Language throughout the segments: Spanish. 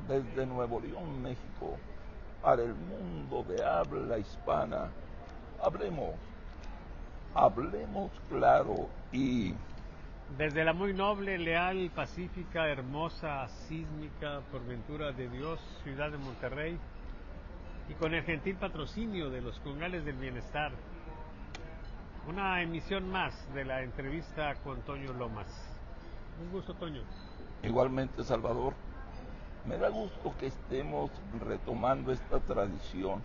desde Nuevo León, México, para el mundo de habla hispana. Hablemos claro y... Desde la muy noble, leal, pacífica, hermosa, sísmica, por ventura de Dios, ciudad de Monterrey, y con el gentil patrocinio de los Congales del Bienestar, una emisión más de la entrevista con Toño Lomas. Un gusto, Toño. Igualmente, Salvador. Me da gusto que estemos retomando esta tradición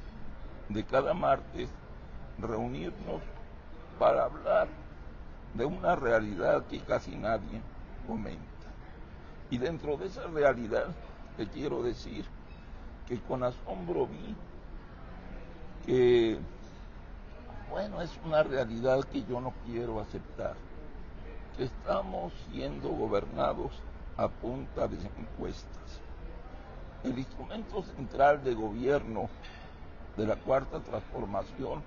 de cada martes reunirnos para hablar de una realidad que casi nadie comenta. Y dentro de esa realidad te quiero decir que con asombro vi que, bueno, es una realidad que yo no quiero aceptar, que estamos siendo gobernados a punta de encuestas. El instrumento central de gobierno de la Cuarta Transformación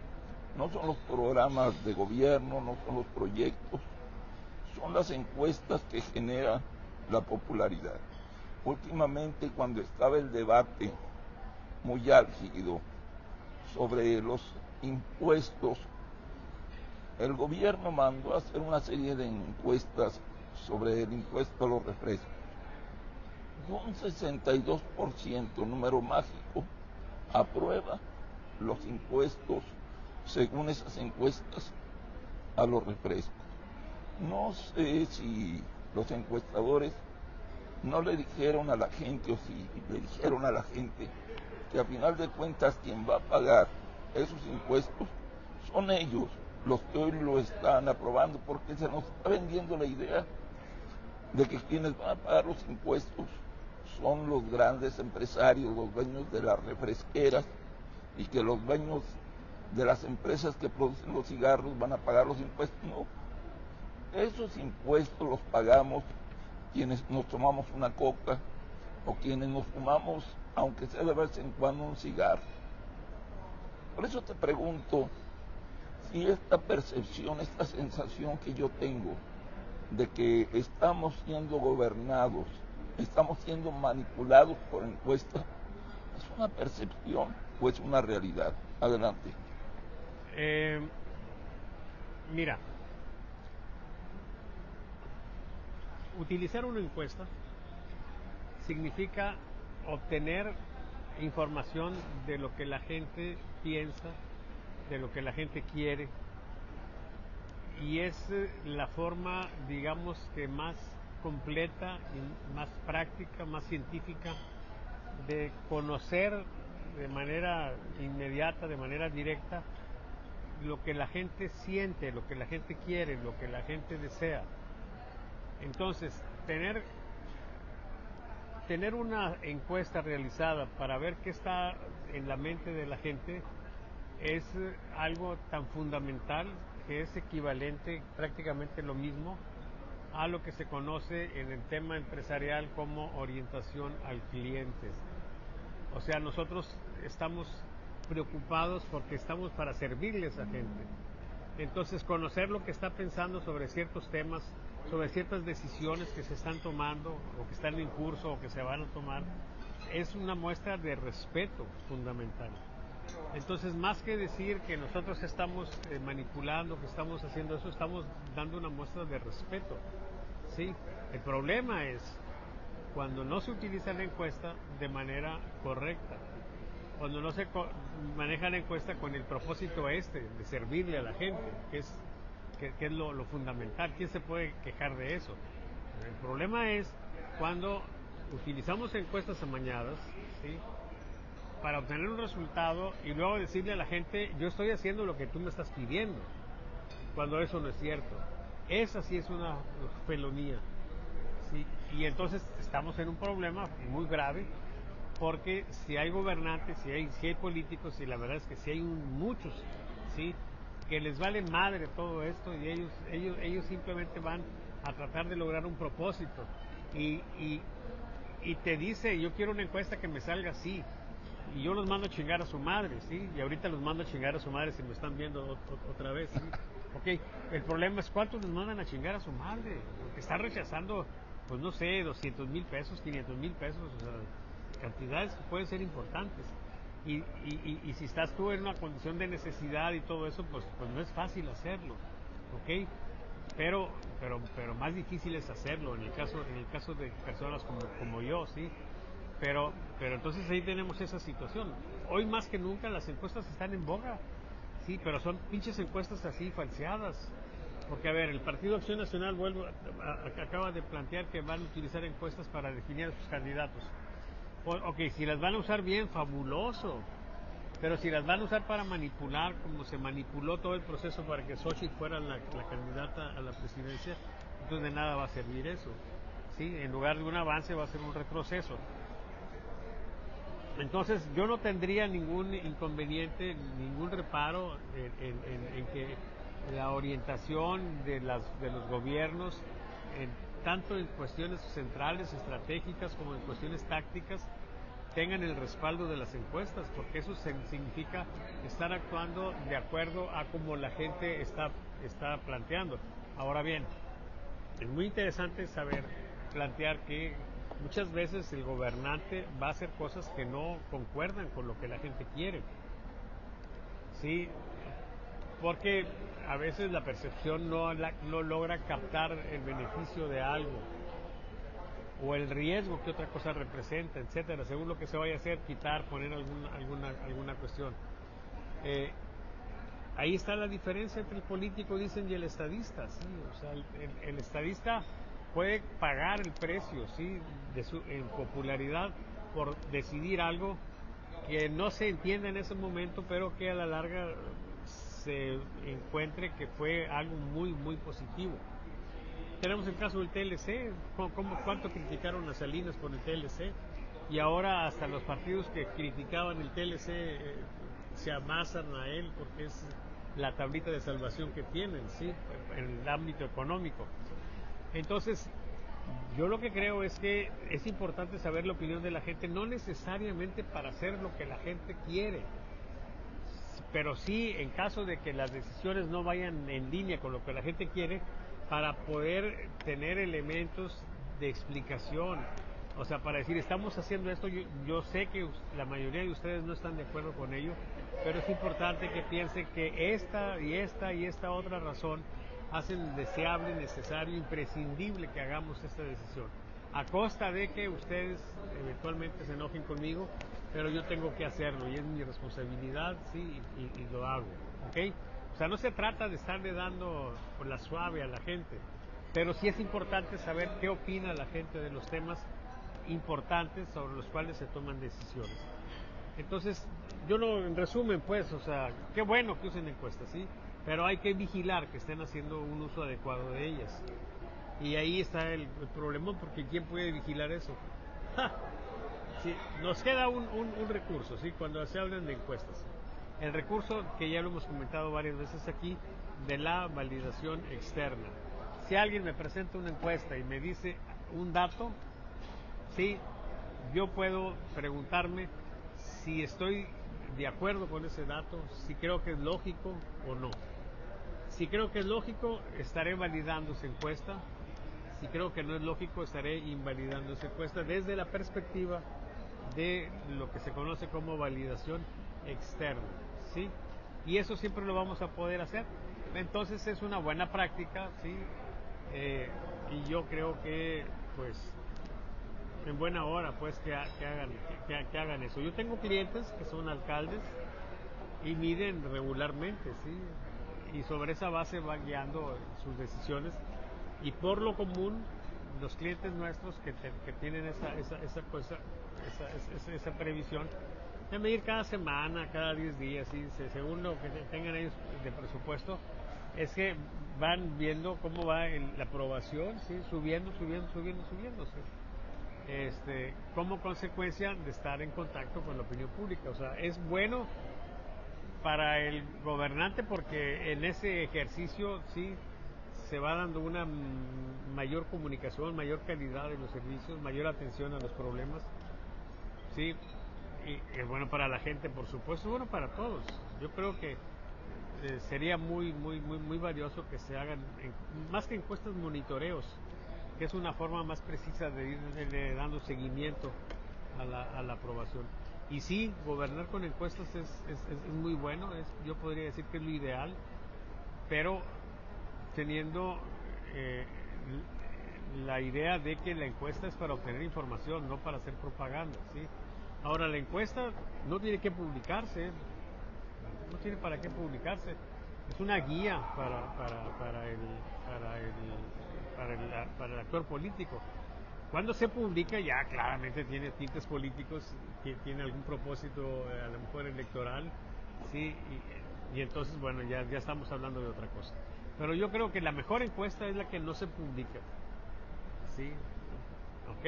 no son los programas de gobierno, no son los proyectos, son las encuestas que generan la popularidad. Últimamente, cuando estaba el debate muy álgido sobre los impuestos, el gobierno mandó a hacer una serie de encuestas sobre el impuesto a los refrescos. Un 62%, número mágico, aprueba los impuestos, según esas encuestas, a los refrescos. No sé si los encuestadores no le dijeron a la gente, o si le dijeron a la gente, que a final de cuentas quien va a pagar esos impuestos son ellos, los que hoy lo están aprobando, porque se nos está vendiendo la idea de que quienes van a pagar los impuestos son los grandes empresarios, los dueños de las refresqueras, y que los dueños de las empresas que producen los cigarros van a pagar los impuestos. No, esos impuestos los pagamos quienes nos tomamos una coca o quienes nos fumamos, aunque sea de vez en cuando, un cigarro. Por eso te pregunto si esta percepción, esta sensación que yo tengo de que estamos siendo gobernados, estamos siendo manipulados por encuestas, ¿es una percepción o es una realidad? Adelante. Mira, utilizar una encuesta significa obtener información de lo que la gente piensa, de lo que la gente quiere, y es la forma, digamos, que más completa y más práctica, más científica de conocer de manera inmediata, de manera directa, lo que la gente siente, lo que la gente quiere, lo que la gente desea. Entonces, tener una encuesta realizada para ver qué está en la mente de la gente es algo tan fundamental que es equivalente, prácticamente lo mismo, a lo que se conoce en el tema empresarial como orientación al cliente. O sea, nosotros estamos preocupados porque estamos para servirles a gente. Entonces, conocer lo que está pensando sobre ciertos temas, sobre ciertas decisiones que se están tomando o que están en curso o que se van a tomar, es una muestra de respeto fundamental. Entonces, más que decir que nosotros estamos manipulando, que estamos haciendo eso, estamos dando una muestra de respeto, ¿sí? El problema es cuando no se utiliza la encuesta de manera correcta, cuando no se maneja la encuesta con el propósito de servirle a la gente, que es lo fundamental. ¿Quién se puede quejar de eso? El problema es cuando utilizamos encuestas amañadas, ¿sí?, para obtener un resultado y luego decirle a la gente, yo estoy haciendo lo que tú me estás pidiendo, cuando eso no es cierto. Esa sí es una felonía, ¿sí? Y entonces estamos en un problema muy grave, porque si hay gobernantes, si hay políticos, y la verdad es que si hay muchos, ¿sí?, que les vale madre todo esto, y ellos simplemente van a tratar de lograr un propósito, y te dice, yo quiero una encuesta que me salga así, y yo los mando a chingar a su madre, ¿sí? Y ahorita los mando a chingar a su madre si me están viendo otra vez, ¿sí? Ok, el problema es cuántos los mandan a chingar a su madre, porque están rechazando, pues no sé, 200,000 pesos, 500,000 pesos, o sea, cantidades que pueden ser importantes. Y si estás tú en una condición de necesidad y todo eso, pues no es fácil hacerlo, ¿ok? Pero más difícil es hacerlo en el caso de personas como yo, ¿sí? Pero entonces ahí tenemos esa situación. Hoy más que nunca las encuestas están en boga, sí, pero son pinches encuestas así falseadas. Porque, a ver, el Partido Acción Nacional acaba de plantear que van a utilizar encuestas para definir a sus candidatos. Ok, si las van a usar bien, fabuloso. Pero si las van a usar para manipular, como se manipuló todo el proceso para que Xochitl fuera la candidata a la presidencia, entonces de nada va a servir eso. ¿Sí? En lugar de un avance va a ser un retroceso. Entonces yo no tendría ningún inconveniente, ningún reparo en que la orientación de los gobiernos, tanto en cuestiones centrales, estratégicas, como en cuestiones tácticas, tengan el respaldo de las encuestas, porque eso significa estar actuando de acuerdo a como la gente está planteando. Ahora bien, es muy interesante plantear que muchas veces el gobernante va a hacer cosas que no concuerdan con lo que la gente quiere. Sí, porque a veces la percepción no logra captar el beneficio de algo o el riesgo que otra cosa representa, etcétera, según lo que se vaya a hacer, quitar, poner alguna cuestión. Ahí está la diferencia entre el político, dicen, y el estadista, ¿sí? O sea, el estadista puede pagar el precio, ¿sí?, en popularidad por decidir algo que no se entiende en ese momento, pero que a la larga se encuentre que fue algo muy, muy positivo. Tenemos el caso del TLC, cuánto criticaron a Salinas por el TLC, y ahora hasta los partidos que criticaban el TLC se amasan a él porque es la tablita de salvación que tienen, ¿sí?, en el ámbito económico. Entonces, yo lo que creo es que es importante saber la opinión de la gente, no necesariamente para hacer lo que la gente quiere, pero sí en caso de que las decisiones no vayan en línea con lo que la gente quiere, para poder tener elementos de explicación. O sea, para decir, estamos haciendo esto, yo sé que la mayoría de ustedes no están de acuerdo con ello, pero es importante que piensen que esta y esta otra razón hacen deseable, necesario, imprescindible que hagamos esta decisión. A costa de que ustedes eventualmente se enojen conmigo, pero yo tengo que hacerlo y es mi responsabilidad, sí, y lo hago, ¿ok? O sea, no se trata de estarle dando por la suave a la gente, pero sí es importante saber qué opina la gente de los temas importantes sobre los cuales se toman decisiones. Entonces, en resumen, pues, o sea, qué bueno que usen encuestas, ¿sí? Pero hay que vigilar que estén haciendo un uso adecuado de ellas. Y ahí está el problema, porque ¿quién puede vigilar eso? Sí, nos queda un recurso, ¿sí?, cuando se hablan de encuestas. El recurso, que ya lo hemos comentado varias veces aquí, de la validación externa. Si alguien me presenta una encuesta y me dice un dato, sí, yo puedo preguntarme si estoy de acuerdo con ese dato, si creo que es lógico o no. Si creo que es lógico, estaré validando esa encuesta. Si creo que no es lógico, estaré invalidando esa encuesta desde la perspectiva de lo que se conoce como validación externa, ¿sí? Y eso siempre lo vamos a poder hacer. Entonces es una buena práctica, ¿sí? Y yo creo que, pues, en buena hora, pues, que hagan eso. Yo tengo clientes que son alcaldes y miden regularmente, ¿sí? Y sobre esa base van guiando sus decisiones. Y por lo común, los clientes nuestros que tienen esa previsión de medir cada semana, cada 10 días, ¿sí?, según lo que tengan ellos de presupuesto, es que van viendo cómo va la aprobación, ¿sí?, subiéndose, como consecuencia de estar en contacto con la opinión pública. O sea, es bueno para el gobernante porque en ese ejercicio, sí, se va dando una mayor comunicación, mayor calidad de los servicios, mayor atención a los problemas, sí, y es bueno para la gente, por supuesto, es bueno para todos. Yo creo que sería muy valioso que se hagan, más que encuestas, monitoreos, que es una forma más precisa de ir dando seguimiento a la aprobación. Y sí, gobernar con encuestas es muy bueno, yo podría decir que es lo ideal, pero teniendo la idea de que la encuesta es para obtener información, no para hacer propaganda, ¿sí? Ahora, la encuesta no tiene que publicarse, no tiene para qué publicarse, es una guía para el actor político. Cuando se publica ya claramente tiene tintes políticos, tiene algún propósito a lo mejor electoral, ¿sí? Y entonces, bueno, ya estamos hablando de otra cosa. Pero yo creo que la mejor encuesta es la que no se publica, ¿sí? ¿Ok?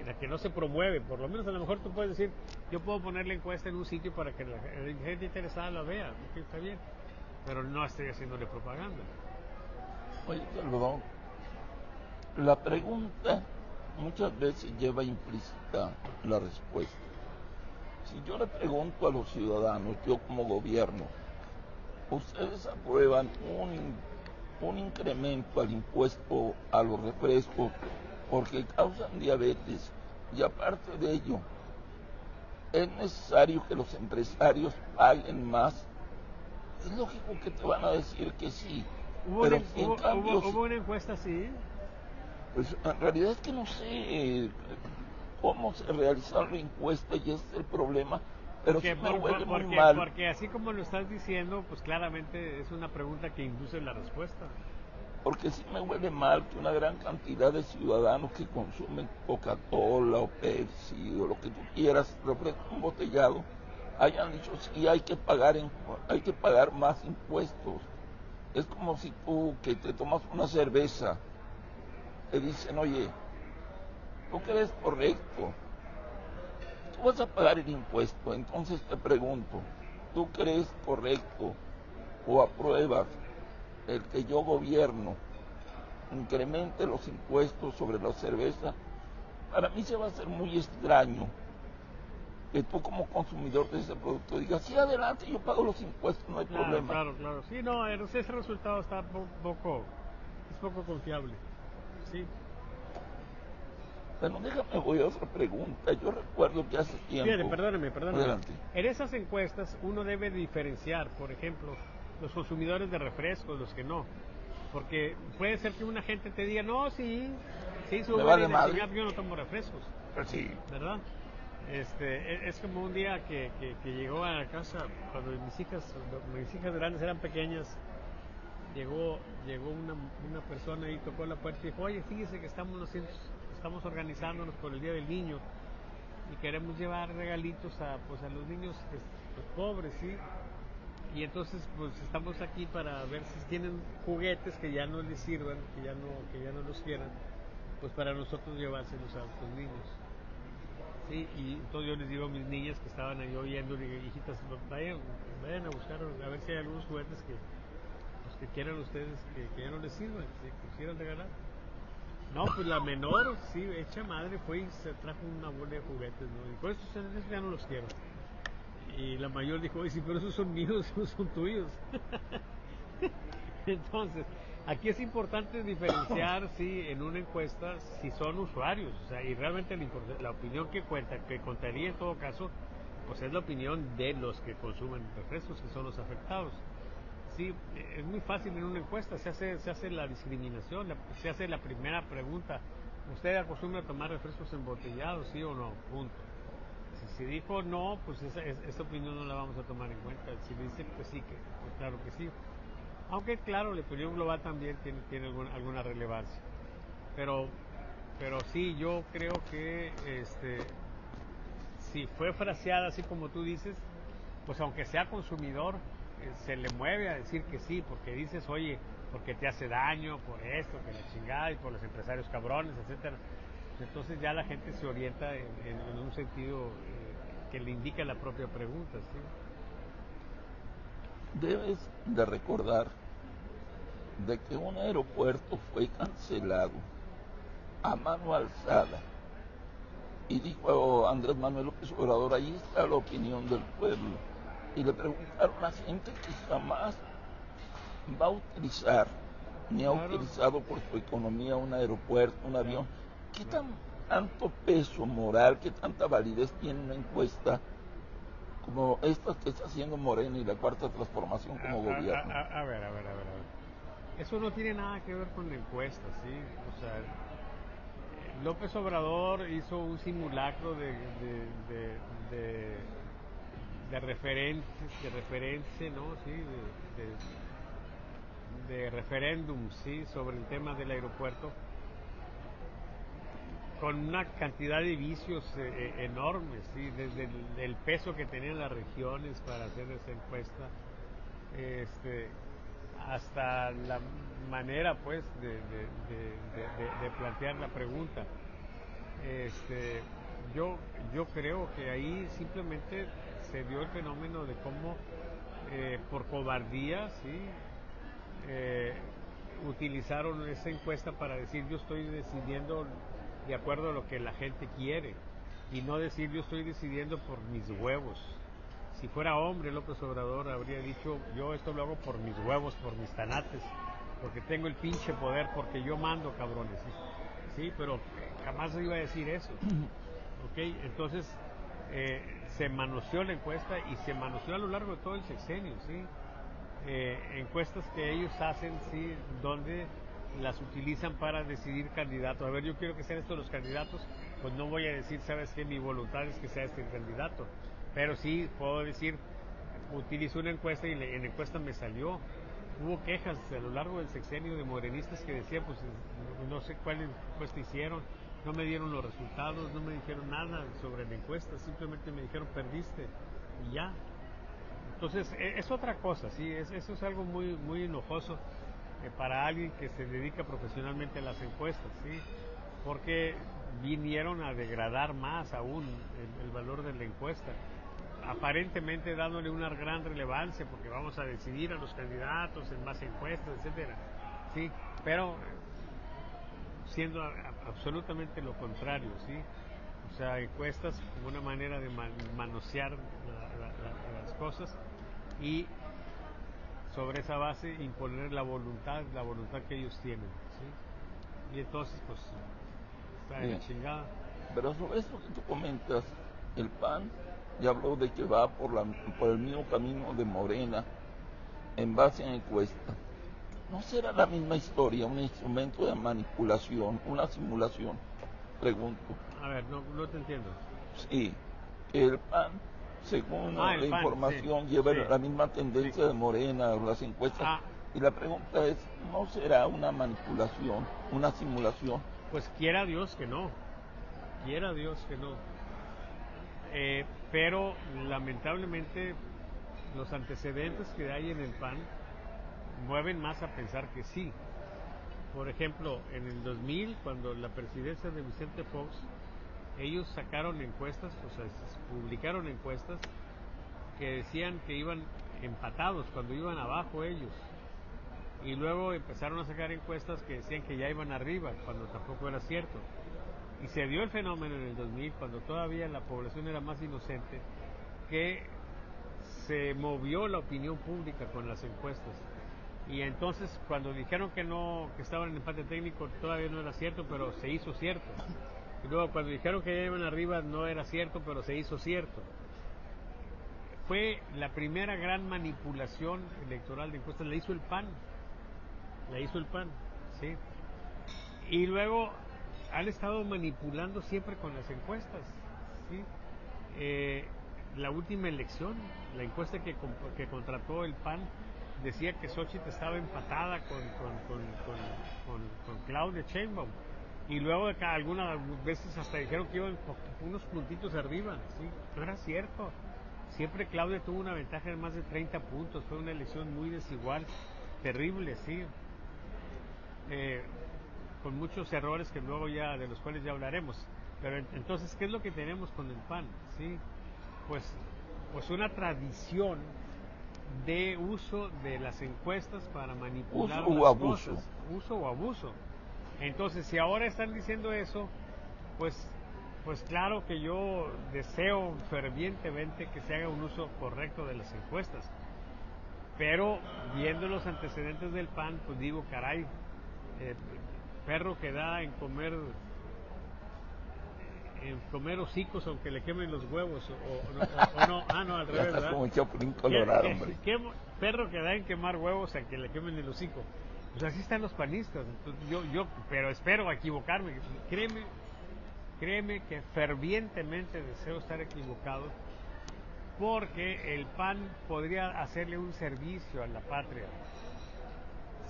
La que no se promueve. Por lo menos a lo mejor tú puedes decir, yo puedo poner la encuesta en un sitio para que la gente interesada la vea, ¿ok? Está bien, pero no estoy haciéndole propaganda. Oye, Salvador, la pregunta muchas veces lleva implícita la respuesta. Si yo le pregunto a los ciudadanos, yo como gobierno, ¿ustedes aprueban un incremento al impuesto a los refrescos porque causan diabetes? Y aparte de ello, ¿es necesario que los empresarios paguen más? Es lógico que te van a decir que sí. Pero ¿Hubo una encuesta así? Pues en realidad es que no sé cómo se realizó la encuesta y ese es el problema, pero sí me huele muy mal. Porque así como lo estás diciendo, pues claramente es una pregunta que induce la respuesta. Porque sí me huele mal que una gran cantidad de ciudadanos que consumen Coca-Cola o Pepsi o lo que tú quieras, refresco embotellado, hayan dicho sí hay que pagar más impuestos. Es como si tú que te tomas una cerveza, te dicen, oye, ¿tú crees correcto? Tú vas a pagar el impuesto, entonces te pregunto, ¿tú crees correcto o apruebas el que yo gobierno incremente los impuestos sobre la cerveza? Para mí se va a hacer muy extraño que tú como consumidor de ese producto digas, sí, adelante, yo pago los impuestos, no hay problema. Claro. Sí, no, ese resultado está poco confiable. Sí. Pero déjame, voy a otra pregunta. Yo recuerdo que hace tiempo... Fíjate, perdóname. Adelante. En esas encuestas uno debe diferenciar, por ejemplo, los consumidores de refrescos, los que no. Porque puede ser que una gente te diga, no, sí, Me vale madre. Yo no tomo refrescos. Pues sí. ¿Verdad? Es como un día que llegó a la casa, cuando mis hijas grandes eran pequeñas, llegó una persona y tocó la puerta y dijo, oye, fíjese que estamos organizándonos por el Día del Niño y queremos llevar regalitos a los niños pues, pobres, ¿sí? Y entonces pues estamos aquí para ver si tienen juguetes que ya no les sirvan, que ya no los quieran, pues para nosotros llevárselos a los niños. Sí, y entonces yo les digo a mis niñas que estaban ahí oyendo, hijitas, vayan a buscar a ver si hay algunos juguetes que quieran ustedes que ya no les sirvan, que quisieran regalar. No, pues la menor, sí, hecha madre, fue y se trajo una bola de juguetes, ¿no? Dijo, estos ya no los quiero. Y la mayor dijo, oye, sí, pero esos son míos, esos son tuyos. Entonces, aquí es importante diferenciar, sí, en una encuesta, si son usuarios, o sea, y realmente la opinión que contaría en todo caso, pues es la opinión de los que consumen refrescos, que son los afectados. Sí, es muy fácil en una encuesta, se hace la discriminación, se hace la primera pregunta, ¿usted acostumbra a tomar refrescos embotellados, sí o no? Punto. Si dijo no, pues esa opinión no la vamos a tomar en cuenta. Si dice que sí, pues claro que sí. Aunque claro, la opinión global también tiene alguna relevancia. Pero sí, yo creo que si fue fraseada así como tú dices, pues aunque sea consumidor, se le mueve a decir que sí, porque dices, oye, porque te hace daño, por esto, que la chingada, y por los empresarios cabrones, etcétera. Entonces ya la gente se orienta en un sentido que le indica la propia pregunta, ¿sí? Debes de recordar de que un aeropuerto fue cancelado a mano alzada y dijo Andrés Manuel López Obrador, ahí está la opinión del pueblo, y le preguntaron a gente que jamás va a utilizar ni ha utilizado por su economía un aeropuerto, un avión. ¿Qué tan tanto peso moral, qué tanta validez tiene una encuesta como estas que está haciendo Morena y la Cuarta Transformación como gobierno? A ver. Eso no tiene nada que ver con la encuesta, ¿sí? O sea, López Obrador hizo un simulacro de referencia, ¿no? Sí, de referéndum, sí, sobre el tema del aeropuerto, con una cantidad de vicios enormes, sí, desde el peso que tenían las regiones para hacer esa encuesta, hasta la manera, pues, de plantear la pregunta. Yo creo que ahí simplemente se dio el fenómeno de cómo por cobardía, sí, utilizaron esa encuesta para decir yo estoy decidiendo de acuerdo a lo que la gente quiere y no decir yo estoy decidiendo por mis huevos. Si fuera hombre, López Obrador habría dicho yo esto lo hago por mis huevos, por mis tanates, porque tengo el pinche poder, porque yo mando, cabrones. Sí, pero jamás iba a decir eso. ¿Ok? Entonces se manoseó la encuesta y se manoseó a lo largo de todo el sexenio, ¿sí? Encuestas que ellos hacen, sí, donde las utilizan para decidir candidatos. A ver, yo quiero que sean estos los candidatos, pues no voy a decir, sabes que mi voluntad es que sea este el candidato, pero sí puedo decir, utilizo una encuesta y en la encuesta me salió. Hubo quejas a lo largo del sexenio de morenistas que decían, pues no sé cuál encuesta hicieron, no me dieron los resultados, no me dijeron nada sobre la encuesta, simplemente me dijeron perdiste y ya. Entonces es otra cosa, sí, eso es algo muy muy enojoso para alguien que se dedica profesionalmente a las encuestas, sí, porque vinieron a degradar más aún el valor de la encuesta, aparentemente dándole una gran relevancia porque vamos a decidir a los candidatos en más encuestas, etcétera, sí, pero siendo absolutamente lo contrario, sí, o sea, encuestas como una manera de manosear las cosas y sobre esa base imponer la voluntad que ellos tienen, ¿sí? Y entonces pues está en la chingada. Pero sobre eso que tú comentas, el PAN ya habló de que va por el mismo camino de Morena en base a encuesta. ¿No será la misma historia, un instrumento de manipulación, una simulación? Pregunto. A ver, no te entiendo. Sí, que el PAN, según la el PAN, información, sí, lleva sí, la misma tendencia sí. de Morena, las encuestas. Y la pregunta es, ¿no será una manipulación, una simulación? Pues quiera Dios que no. Pero lamentablemente los antecedentes que hay en el PAN mueven más a pensar que sí. Por ejemplo, en el 2000, cuando la presidencia de Vicente Fox, ellos sacaron encuestas, o sea, publicaron encuestas que decían que iban empatados, cuando iban abajo ellos. Y luego empezaron a sacar encuestas que decían que ya iban arriba, cuando tampoco era cierto. Y se dio el fenómeno en el 2000, cuando todavía la población era más inocente, que se movió la opinión pública con las encuestas. Y entonces cuando dijeron que no, que estaban en empate técnico, todavía no era cierto, pero se hizo cierto. Y luego cuando dijeron que ya iban arriba, no era cierto, pero se hizo cierto. Fue la primera gran manipulación electoral de encuestas, la hizo el PAN, ¿sí? Y luego han estado manipulando siempre con las encuestas, ¿sí? La última elección, la encuesta que contrató el PAN decía que Xochitl estaba empatada con Claudia Sheinbaum, y luego algunas veces hasta dijeron que iban unos puntitos arriba, ¿sí? No era cierto. Siempre Claudia tuvo una ventaja de más de 30 puntos, fue una elección muy desigual, terrible, ¿sí? Con muchos errores que luego ya, de los cuales ya hablaremos. Pero entonces, ¿qué es lo que tenemos con el PAN? ¿Sí? Pues una tradición de uso de las encuestas para manipular las cosas. Uso o abuso. Entonces, si ahora están diciendo eso, pues claro que yo deseo fervientemente que se haga un uso correcto de las encuestas. Pero viendo los antecedentes del PAN, pues digo, caray, perro que da en comer en comer hocicos aunque le quemen los huevos, o no, no, al Ya revés, estás ¿verdad? como Chapulín Colorado, hombre. Perro que da en quemar huevos aunque le quemen el hocico. Pues así están los panistas. Entonces pero espero equivocarme. Créeme que fervientemente deseo estar equivocado, porque el PAN podría hacerle un servicio a la patria.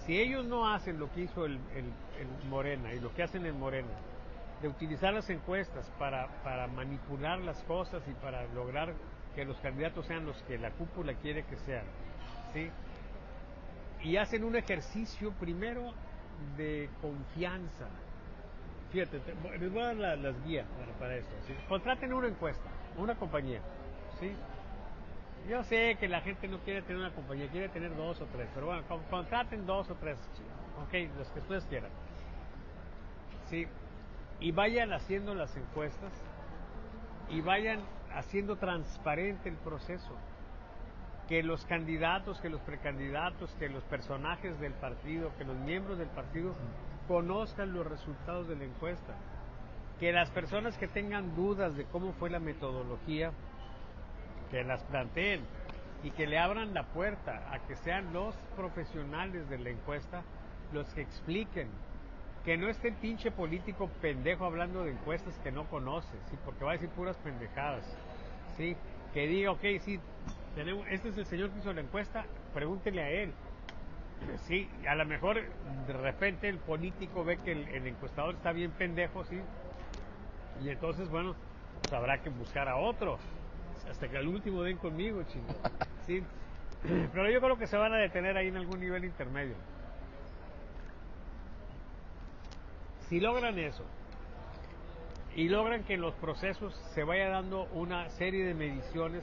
Si ellos no hacen lo que hizo el Morena y lo que hacen en Morena, de utilizar las encuestas para manipular las cosas y para lograr que los candidatos sean los que la cúpula quiere que sean, ¿sí? Y hacen un ejercicio primero de confianza. Fíjate, les voy a dar las guías para esto, ¿sí? Contraten una encuesta, una compañía, ¿sí? Yo sé que la gente no quiere tener una compañía, quiere tener 2 o 3, pero bueno, contraten 2 o 3, ok, los que ustedes quieran, ¿sí? Y vayan haciendo las encuestas y vayan haciendo transparente el proceso. Que los candidatos, que los precandidatos, que los personajes del partido, que los miembros del partido conozcan los resultados de la encuesta. Que las personas que tengan dudas de cómo fue la metodología, que las planteen y que le abran la puerta a que sean los profesionales de la encuesta los que expliquen. Que no esté el pinche político pendejo hablando de encuestas que no conoce, ¿sí? Porque va a decir puras pendejadas, ¿sí? Que diga, ok, sí, este es el señor que hizo la encuesta, pregúntele a él, ¿sí? A lo mejor de repente el político ve que el encuestador está bien pendejo, ¿sí? Y entonces, bueno, pues habrá que buscar a otro, hasta que al último den conmigo, chingo, ¿sí? Pero yo creo que se van a detener ahí en algún nivel intermedio. Si logran eso y logran que en los procesos se vaya dando una serie de mediciones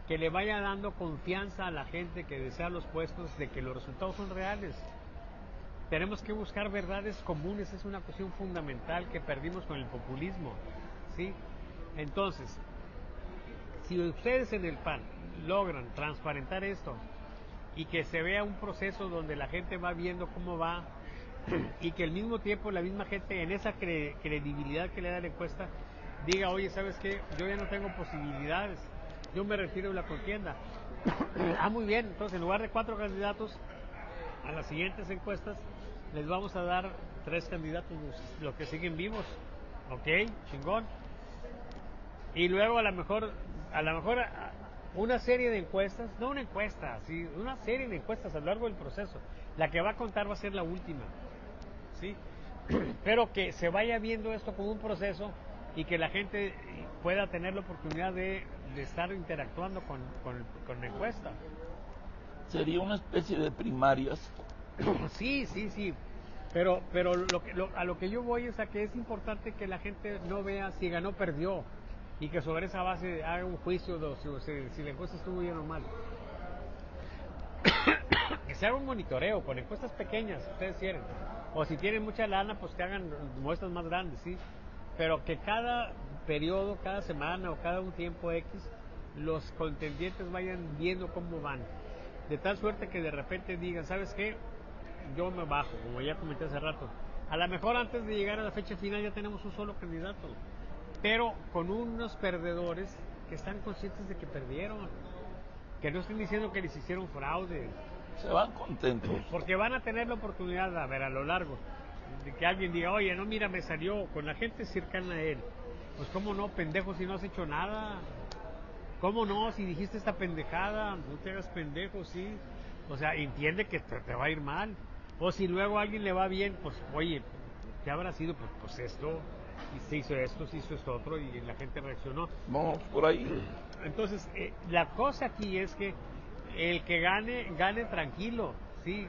que le vaya dando confianza a la gente que desea los puestos de que los resultados son reales. Tenemos que buscar verdades comunes, es una cuestión fundamental que perdimos con el populismo, ¿sí? Entonces, si ustedes en el PAN logran transparentar esto y que se vea un proceso donde la gente va viendo cómo va, y que al mismo tiempo la misma gente en esa credibilidad que le da la encuesta diga, oye, ¿sabes qué? Yo ya no tengo posibilidades, yo me retiro de la contienda. Muy bien, entonces en lugar de 4 candidatos a las siguientes encuestas les vamos a dar 3 candidatos, los que siguen vivos, ok, chingón. Y luego a lo mejor una serie de encuestas, no una encuesta, sí, una serie de encuestas a lo largo del proceso. La que va a contar va a ser la última, ¿sí? Pero que se vaya viendo esto como un proceso y que la gente pueda tener la oportunidad de estar interactuando con la encuesta. Sería una especie de primarias. Sí. Pero a lo que yo voy es a que es importante que la gente no vea si ganó o perdió y que sobre esa base haga un juicio de si la encuesta estuvo bien o mal. Que se haga un monitoreo con encuestas pequeñas, si ustedes quieren. O si tienen mucha lana, pues que hagan muestras más grandes, ¿sí? Pero que cada periodo, cada semana o cada un tiempo X, los contendientes vayan viendo cómo van. De tal suerte que de repente digan, ¿sabes qué? Yo me bajo, como ya comenté hace rato. A lo mejor antes de llegar a la fecha final ya tenemos un solo candidato, pero con unos perdedores que están conscientes de que perdieron, que no estén diciendo que les hicieron fraude. Se van contentos. Porque van a tener la oportunidad, a ver, a lo largo, de que alguien diga, oye, no, mira, me salió con la gente cercana a él. Pues cómo no, pendejo, si no has hecho nada. ¿Cómo no? Si dijiste esta pendejada, no te hagas pendejo, sí. O sea, entiende que te va a ir mal. O si luego a alguien le va bien, pues, oye, ¿qué habrá sido? Pues esto, y se hizo esto, se hizo esto otro, y la gente reaccionó. Vamos por ahí. Entonces, la cosa aquí es que el que gane tranquilo, ¿sí?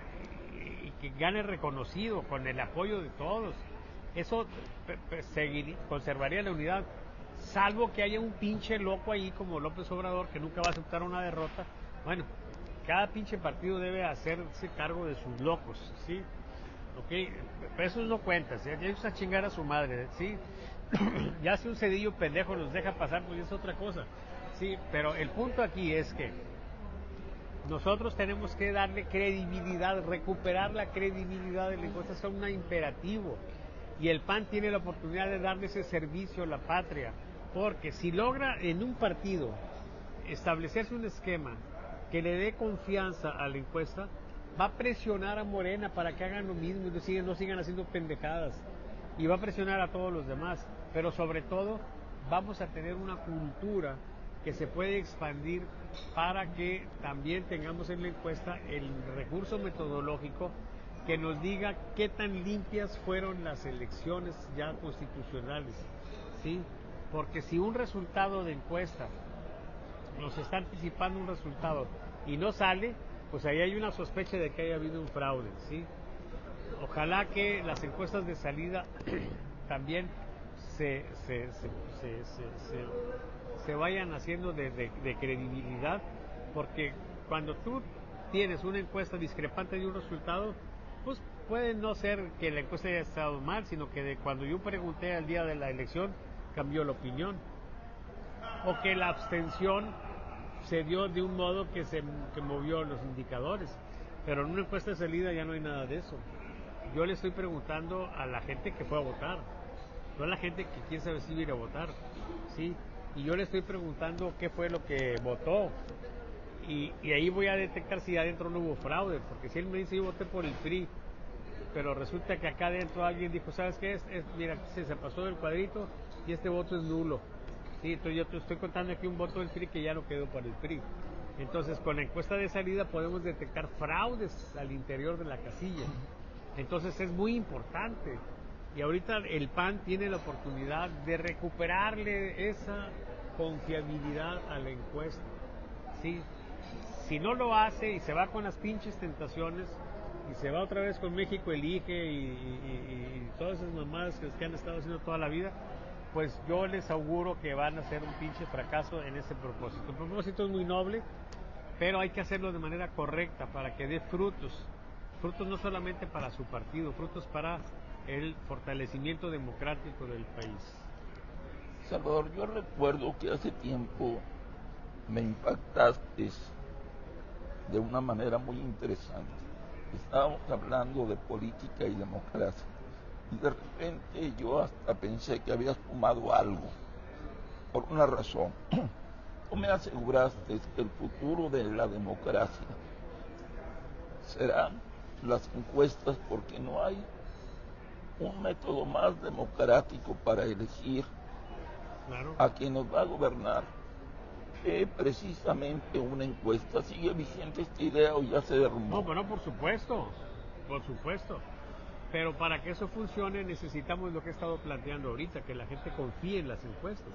Y que gane reconocido, con el apoyo de todos. Eso conservaría la unidad. Salvo que haya un pinche loco ahí como López Obrador que nunca va a aceptar una derrota. Bueno, cada pinche partido debe hacerse cargo de sus locos, ¿sí? Ok, pero eso no cuenta, ¿sí? Ya es a chingar a su madre, ¿sí? Ya si un cedillo pendejo los deja pasar, pues es otra cosa, ¿sí? Pero el punto aquí es que nosotros tenemos que darle credibilidad, recuperar la credibilidad de la encuesta, es un imperativo. Y el PAN tiene la oportunidad de darle ese servicio a la patria, porque si logra en un partido establecerse un esquema que le dé confianza a la encuesta, va a presionar a Morena para que hagan lo mismo y no sigan haciendo pendejadas. Y va a presionar a todos los demás. Pero sobre todo, vamos a tener una cultura que se puede expandir para que también tengamos en la encuesta el recurso metodológico que nos diga qué tan limpias fueron las elecciones ya constitucionales, ¿sí? Porque si un resultado de encuesta nos está anticipando un resultado y no sale, pues ahí hay una sospecha de que haya habido un fraude, ¿sí? Ojalá que las encuestas de salida también se vayan haciendo de credibilidad, porque cuando tú tienes una encuesta discrepante de un resultado, pues puede no ser que la encuesta haya estado mal, sino que cuando yo pregunté al día de la elección cambió la opinión, o que la abstención se dio de un modo que movió los indicadores, pero en una encuesta de salida ya no hay nada de eso. Yo le estoy preguntando a la gente que fue a votar, no a la gente que quién sabe si viene a votar, ¿sí? Y yo le estoy preguntando qué fue lo que votó, y ahí voy a detectar si adentro no hubo fraude, porque si él me dice yo voté por el PRI, pero resulta que acá adentro alguien dijo, ¿sabes qué? Mira, se pasó del cuadrito y este voto es nulo. Sí, entonces yo te estoy contando aquí un voto del PRI que ya no quedó para el PRI. Entonces, con la encuesta de salida podemos detectar fraudes al interior de la casilla. Entonces, es muy importante. Y ahorita el PAN tiene la oportunidad de recuperarle esa confiabilidad a la encuesta. ¿Sí? Si no lo hace y se va con las pinches tentaciones y se va otra vez con México Elige y todas esas mamadas que han estado haciendo toda la vida, pues yo les auguro que van a ser un pinche fracaso en ese propósito. El propósito es muy noble, pero hay que hacerlo de manera correcta para que dé frutos. Frutos no solamente para su partido, frutos para el fortalecimiento democrático del país. Salvador, yo recuerdo que hace tiempo me impactaste de una manera muy interesante. Estábamos hablando de política y democracia. Y de repente yo hasta pensé que habías fumado algo, por una razón. Tú me aseguraste que el futuro de la democracia serán las encuestas, porque no hay un método más democrático para elegir a quien nos va a gobernar que precisamente una encuesta. ¿Sigue vigente esta idea o ya se derrumbó? No, bueno, por supuesto, por supuesto. Pero para que eso funcione necesitamos lo que he estado planteando ahorita, que la gente confíe en las encuestas.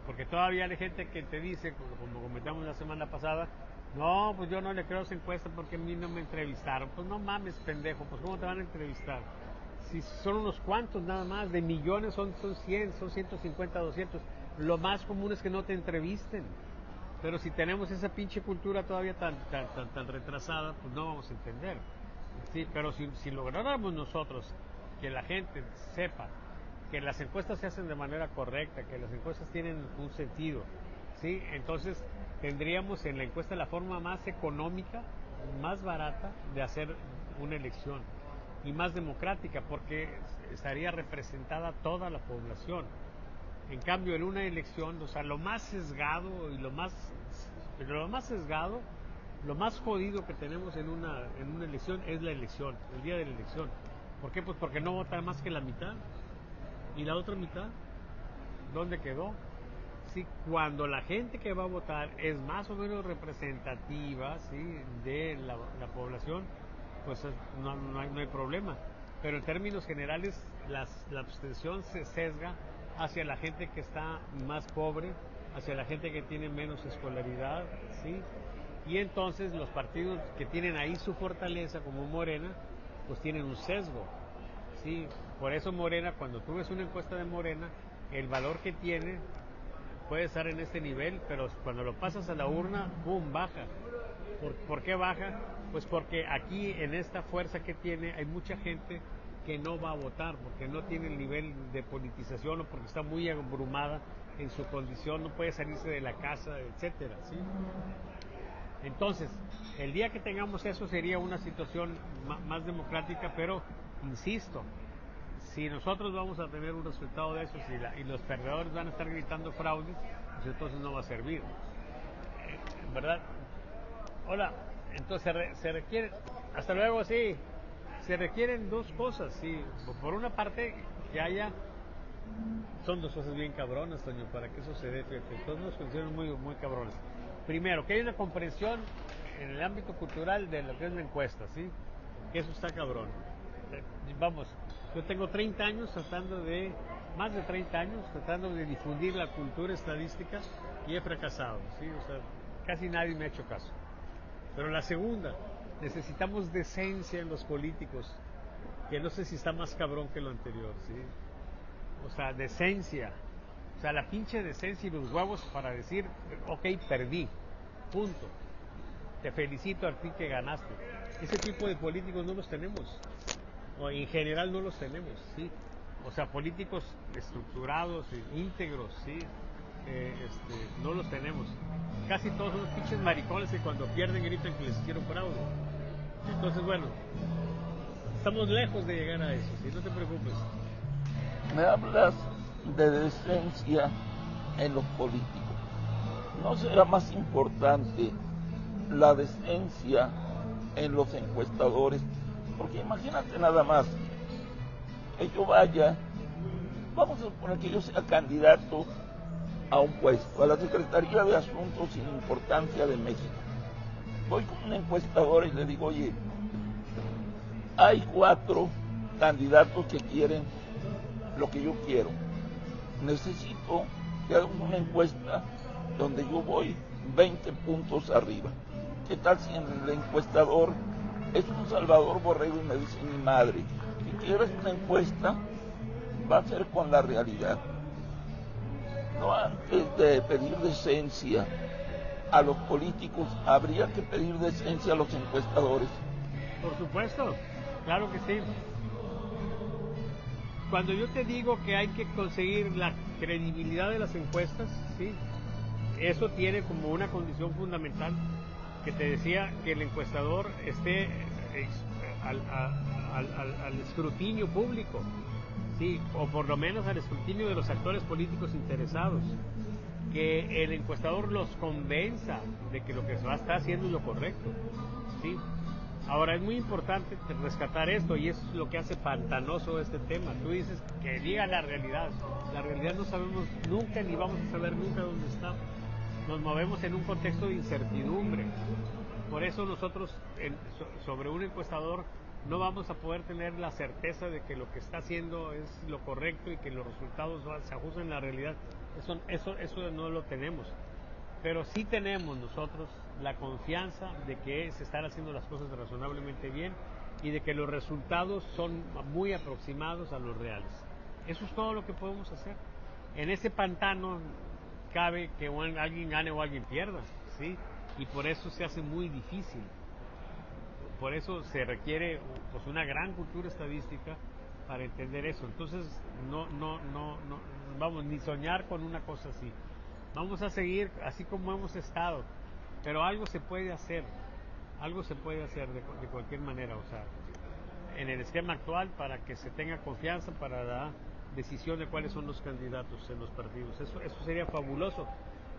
Porque todavía hay gente que te dice, como comentamos la semana pasada, no, pues yo no le creo a esa encuesta porque a mí no me entrevistaron. Pues no mames, pendejo, pues ¿cómo te van a entrevistar? Si son unos cuantos nada más, de millones son 100, son 150, 200. Lo más común es que no te entrevisten. Pero si tenemos esa pinche cultura todavía tan retrasada, pues no vamos a entender. Sí, pero si lográramos nosotros que la gente sepa que las encuestas se hacen de manera correcta, que las encuestas tienen un sentido, ¿sí? Entonces tendríamos en la encuesta la forma más económica, más barata de hacer una elección y más democrática, porque estaría representada toda la población. En cambio, en una elección, o sea, lo más sesgado y lo más sesgado, lo más jodido que tenemos en una elección es la elección, el día de la elección. ¿Por qué? Pues porque no vota más que la mitad. ¿Y la otra mitad? ¿Dónde quedó? Sí, cuando la gente que va a votar es más o menos representativa, ¿sí?, de la población, pues no hay problema. Pero en términos generales, la abstención se sesga hacia la gente que está más pobre, hacia la gente que tiene menos escolaridad, ¿sí? Y entonces los partidos que tienen ahí su fortaleza, como Morena, pues tienen un sesgo, ¿sí? Por eso Morena, cuando tú ves una encuesta de Morena, el valor que tiene puede estar en este nivel, pero cuando lo pasas a la urna, ¡pum!, baja. ¿Por qué baja? Pues porque aquí, en esta fuerza que tiene, hay mucha gente que no va a votar, porque no tiene el nivel de politización o porque está muy abrumada en su condición, no puede salirse de la casa, etcétera, ¿sí? Entonces, el día que tengamos eso sería una situación más democrática, pero, insisto, si nosotros vamos a tener un resultado de esos y los perdedores van a estar gritando fraude, pues entonces no va a servir, ¿verdad? Hola, entonces se requiere, hasta luego, sí, se requieren dos cosas, sí, por una parte que haya, son dos cosas bien cabronas, Toño, para que eso se dé, son dos condiciones muy, muy cabronas. Primero, que haya una comprensión en el ámbito cultural de lo que es la encuesta, ¿sí? Que eso está cabrón. Vamos, yo tengo 30 años más de 30 años tratando de difundir la cultura estadística y he fracasado, ¿sí? O sea, casi nadie me ha hecho caso. Pero la segunda, necesitamos decencia en los políticos, que no sé si está más cabrón que lo anterior, ¿sí? O sea, decencia. O sea, la pinche decencia y los huevos para decir, ok, perdí, punto. Te felicito a ti que ganaste. Ese tipo de políticos no los tenemos. O en general no los tenemos, ¿sí? O sea, políticos estructurados, íntegros, ¿sí? No los tenemos. Casi todos son los pinches maricones que cuando pierden gritan que les hicieron fraude. Entonces, bueno, estamos lejos de llegar a eso, ¿sí? No te preocupes. Me hablas de decencia en los políticos. ¿No será más importante la decencia en los encuestadores? Porque imagínate nada más, que yo vaya, vamos a suponer que yo sea candidato a un puesto, a la Secretaría de Asuntos sin Importancia de México. Voy con un encuestador y le digo, oye, hay 4 candidatos que quieren lo que yo quiero. Necesito que hagas una encuesta donde yo voy 20 puntos arriba. ¿Qué tal si el encuestador es un Salvador Borrego y me dice mi madre, si quieres una encuesta, va a ser con la realidad? No, antes de pedir decencia a los políticos, habría que pedir decencia a los encuestadores. Por supuesto, claro que sí. Cuando yo te digo que hay que conseguir la credibilidad de las encuestas, sí, eso tiene como una condición fundamental que te decía, que el encuestador esté al escrutinio público, sí, o por lo menos al escrutinio de los actores políticos interesados, que el encuestador los convenza de que lo que se está haciendo es lo correcto, sí. Ahora, es muy importante rescatar esto, y eso es lo que hace pantanoso este tema. Tú dices que diga la realidad no sabemos nunca ni vamos a saber nunca dónde está. Nos movemos en un contexto de incertidumbre. Por eso nosotros sobre un encuestador no vamos a poder tener la certeza de que lo que está haciendo es lo correcto y que los resultados se ajustan a la realidad. Eso no lo tenemos. Pero sí tenemos nosotros la confianza de que se están haciendo las cosas razonablemente bien y de que los resultados son muy aproximados a los reales. Eso es todo lo que podemos hacer. En ese pantano cabe que alguien gane o alguien pierda, ¿sí? Y por eso se hace muy difícil. Por eso se requiere pues una gran cultura estadística para entender eso. Entonces no vamos ni soñar con una cosa así. Vamos a seguir así como hemos estado, pero algo se puede hacer de cualquier manera, o sea, en el esquema actual, para que se tenga confianza para la decisión de cuáles son los candidatos en los partidos. Eso sería fabuloso,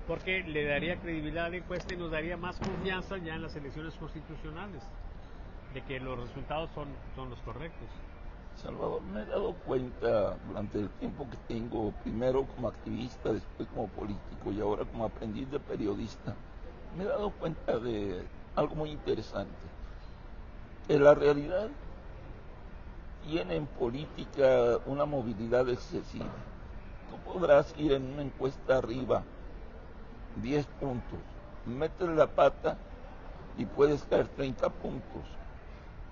porque le daría credibilidad a la encuesta y nos daría más confianza ya en las elecciones constitucionales, de que los resultados son los correctos. Salvador, me he dado cuenta durante el tiempo que tengo, primero como activista, después como político y ahora como aprendiz de periodista, me he dado cuenta de algo muy interesante. En la realidad tiene en política una movilidad excesiva. Tú podrás ir en una encuesta arriba 10 puntos, metes la pata y puedes caer 30 puntos.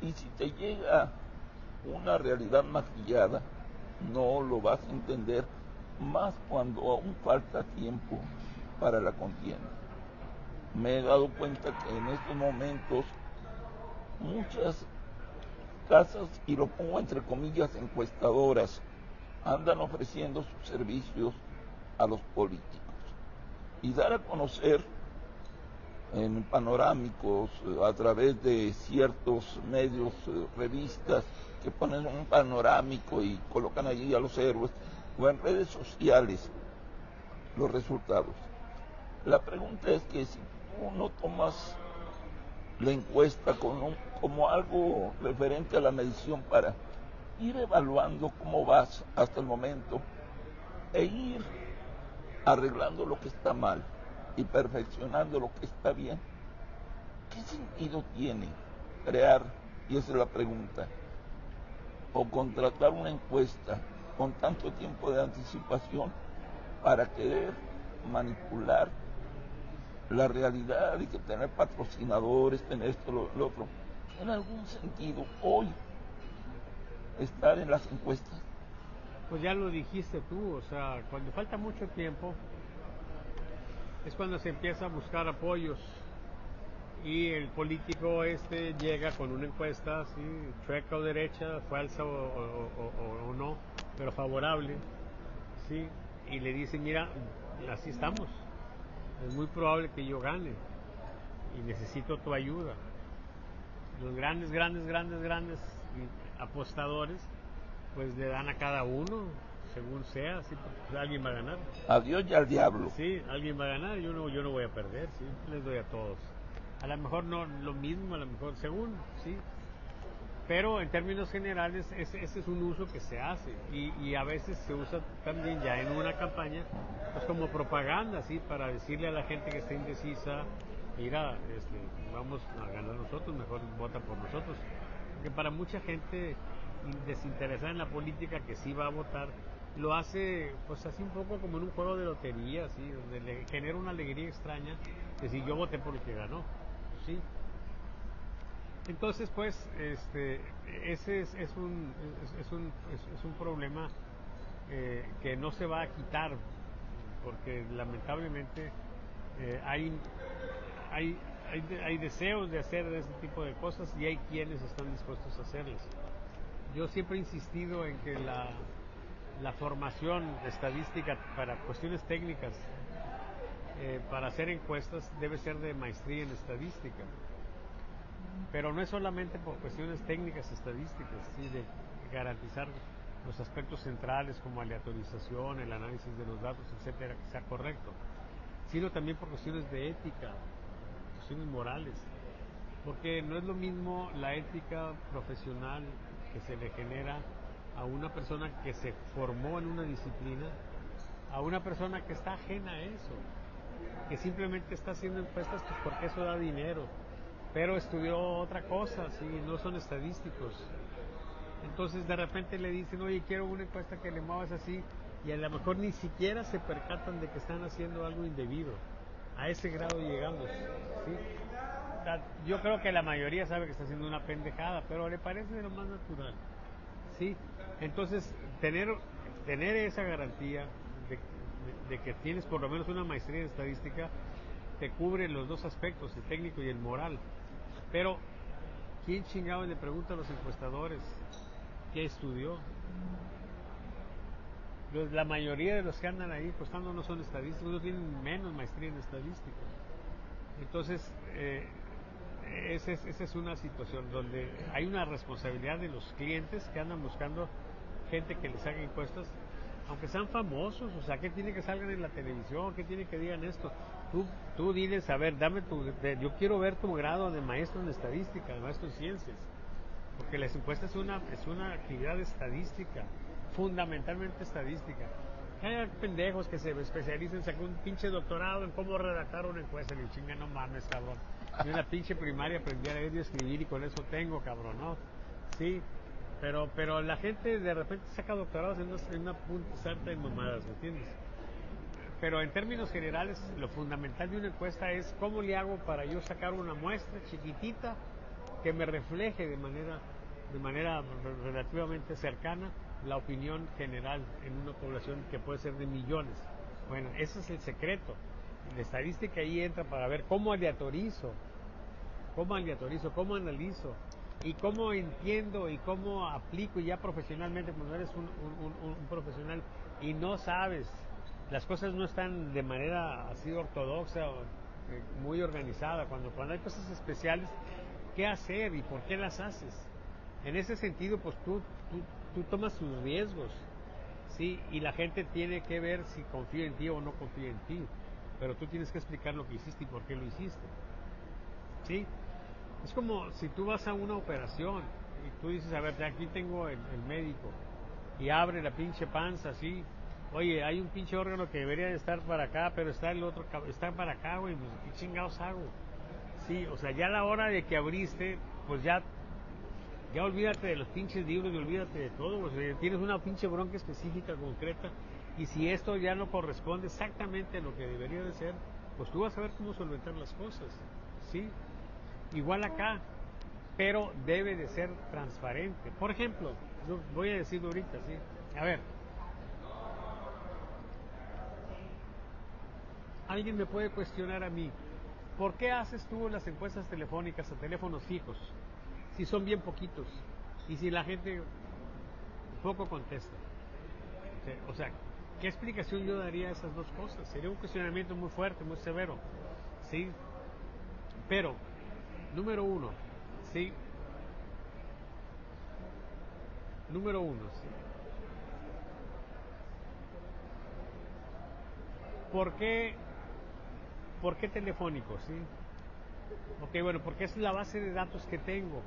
Y si te llega una realidad maquillada, no lo vas a entender, más cuando aún falta tiempo para la contienda. Me he dado cuenta que en estos momentos muchas casas, y lo pongo entre comillas, encuestadoras, andan ofreciendo sus servicios a los políticos y dar a conocer en panorámicos, a través de ciertos medios, revistas, que ponen un panorámico y colocan allí a los héroes, o en redes sociales los resultados. La pregunta es que si tú no tomas la encuesta como algo referente a la medición para ir evaluando cómo vas hasta el momento e ir arreglando lo que está mal y perfeccionando lo que está bien, ¿qué sentido tiene crear, y esa es la pregunta, o contratar una encuesta con tanto tiempo de anticipación para querer manipular la realidad y que tener patrocinadores, tener esto, lo otro? En algún sentido, hoy, estar en las encuestas. Pues ya lo dijiste tú, o sea, cuando falta mucho tiempo es cuando se empieza a buscar apoyos y el político llega con una encuesta, ¿sí? Chueca o derecha, falsa o no, pero favorable, ¿sí? Y le dice, mira, así estamos, es muy probable que yo gane y necesito tu ayuda. Los grandes apostadores pues le dan a cada uno según sea, ¿sí? Pues alguien va a ganar. A Dios y al diablo. Sí, alguien va a ganar, yo no voy a perder, ¿sí? Les doy a todos. A lo mejor no lo mismo, a lo mejor según, ¿sí? Pero en términos generales ese es un uso que se hace y a veces se usa también ya en una campaña pues como propaganda, ¿sí? Para decirle a la gente que está indecisa, mira, vamos a ganar nosotros, mejor vota por nosotros. Porque para mucha gente desinteresada en la política que sí va a votar, lo hace pues así un poco como en un juego de lotería, ¿sí? Donde le genera una alegría extraña que si yo voté por el que ganó, ¿sí? Entonces pues ese es un problema que no se va a quitar porque lamentablemente hay deseos de hacer ese tipo de cosas y hay quienes están dispuestos a hacerlas. Yo siempre he insistido en que la formación estadística para cuestiones técnicas, para hacer encuestas, debe ser de maestría en estadística. Pero no es solamente por cuestiones técnicas estadísticas, ¿sí? De garantizar los aspectos centrales como aleatorización, el análisis de los datos, etcétera, que sea correcto, sino también por cuestiones de ética, cuestiones morales. Porque no es lo mismo la ética profesional que se le genera a una persona que se formó en una disciplina, a una persona que está ajena a eso, que simplemente está haciendo encuestas pues porque eso da dinero, pero estudió otra cosa, ¿sí? No son estadísticos. Entonces de repente le dicen, oye, quiero una encuesta que le muevas así, y a lo mejor ni siquiera se percatan de que están haciendo algo indebido. A ese grado llegamos, ¿sí? Yo creo que la mayoría sabe que está haciendo una pendejada, pero le parece de lo más natural, ¿sí? Entonces, tener esa garantía de que tienes por lo menos una maestría en estadística te cubre los dos aspectos, el técnico y el moral. Pero, ¿quién chingado le pregunta a los encuestadores qué estudió? La mayoría de los que andan ahí encuestando no son estadísticos, no tienen menos maestría en estadística. Entonces, esa es una situación donde hay una responsabilidad de los clientes que andan buscando gente que les haga encuestas, aunque sean famosos, o sea, ¿qué tiene que salgan en la televisión? ¿Qué tiene que digan esto? Tú diles, a ver, yo quiero ver tu grado de maestro en estadística, maestro en ciencias, porque las encuestas es una actividad estadística, fundamentalmente estadística. Hay pendejos que se especializan, sacan un pinche doctorado en cómo redactar una encuesta, y chinga, no mames, cabrón. Yo en la pinche primaria aprendí a leer y escribir y con eso tengo, cabrón, ¿no? Sí, pero la gente de repente saca doctorados en una punta sarta de mamadas, ¿me entiendes? Pero en términos generales, lo fundamental de una encuesta es cómo le hago para yo sacar una muestra chiquitita que me refleje de manera relativamente cercana la opinión general en una población que puede ser de millones. Bueno, ese es el secreto. La estadística ahí entra para ver cómo aleatorizo, cómo analizo y cómo entiendo y cómo aplico ya profesionalmente cuando eres un profesional y no sabes, las cosas no están de manera así ortodoxa muy organizada. Cuando hay cosas especiales, ¿qué hacer y por qué las haces? En ese sentido, pues tú tomas tus riesgos, ¿sí? Y la gente tiene que ver si confía en ti o no confía en ti. Pero tú tienes que explicar lo que hiciste y por qué lo hiciste, ¿sí? Es como si tú vas a una operación y tú dices, a ver, aquí tengo el médico, y abre la pinche panza, ¿sí? Oye, hay un pinche órgano que debería de estar para acá, pero está el otro, está para acá, güey, pues ¿qué chingados hago? Sí, o sea, ya a la hora de que abriste, pues ya olvídate de los pinches libros y olvídate de todo, o sea, tienes una pinche bronca específica, concreta, y si esto ya no corresponde exactamente a lo que debería de ser, pues tú vas a ver cómo solventar las cosas, ¿sí? Igual acá, pero debe de ser transparente. Por ejemplo, yo voy a decirlo ahorita, ¿sí? A ver, alguien me puede cuestionar a mí, ¿por qué haces tú las encuestas telefónicas a teléfonos fijos? Si son bien poquitos y si la gente poco contesta. O sea, ¿qué explicación yo daría a esas dos cosas? Sería un cuestionamiento muy fuerte, muy severo, ¿sí? Pero, número uno, ¿sí? Número uno, ¿sí? ¿Por qué telefónico, sí? Ok, bueno, porque es la base de datos que tengo.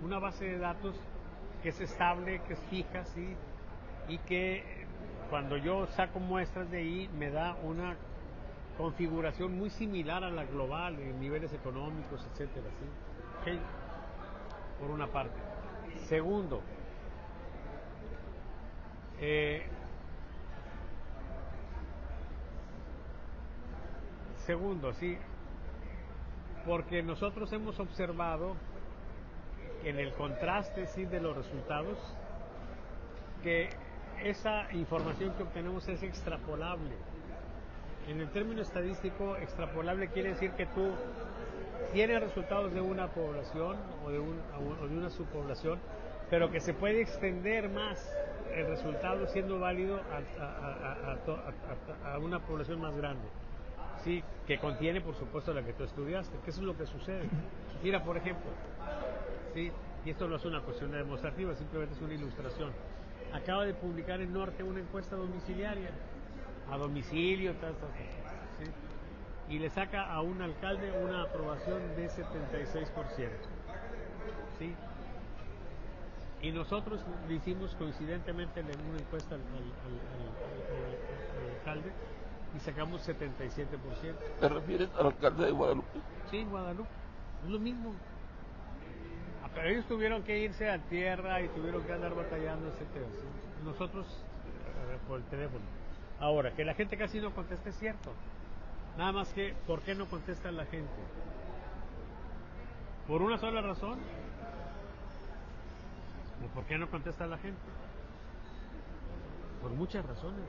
Una base de datos que es estable, que es fija, sí, y que cuando yo saco muestras de ahí me da una configuración muy similar a la global en niveles económicos, etcétera, sí. Okay. Por una parte. Segundo, sí, porque nosotros hemos observado en el contraste, sí, de los resultados, que esa información que obtenemos es extrapolable. En el término estadístico, extrapolable quiere decir que tú tienes resultados de una población o de una subpoblación, pero que se puede extender más el resultado siendo válido a una población más grande, sí, que contiene, por supuesto, la que tú estudiaste, que eso es lo que sucede. Mira, por ejemplo, sí, y esto no es una cuestión demostrativa, simplemente es una ilustración. Acaba de publicar el Norte una encuesta domiciliaria, a domicilio, ¿sí? Y le saca a un alcalde una aprobación de 76%, ¿sí? Y nosotros le hicimos coincidentemente una encuesta al alcalde y sacamos 77%. ¿Te refieres al alcalde de Guadalupe? Sí, Guadalupe, es lo mismo. Pero ellos tuvieron que irse a tierra y tuvieron que andar batallando, etcétera, ¿sí? Nosotros por el teléfono. Ahora, que la gente casi no contesta es cierto. Nada más que, ¿por qué no contesta la gente? ¿Por una sola razón? ¿O por qué no contesta la gente? Por muchas razones.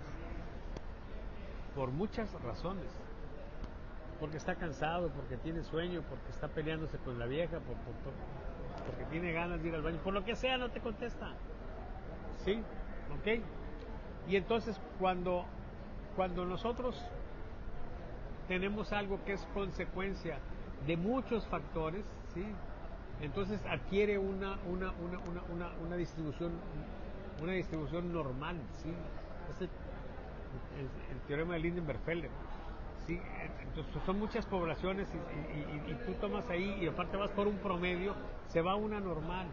Por muchas razones. Porque está cansado, porque tiene sueño, porque está peleándose con la vieja, porque tiene ganas de ir al baño, por lo que sea no te contesta. ¿Sí? ¿Ok? Y entonces cuando nosotros tenemos algo que es consecuencia de muchos factores, ¿sí? Entonces adquiere una distribución normal, ¿sí? Es el teorema de Lindenberg-Feller, ¿sí? Entonces son muchas poblaciones y tú tomas ahí y aparte vas por un promedio, se va una normal.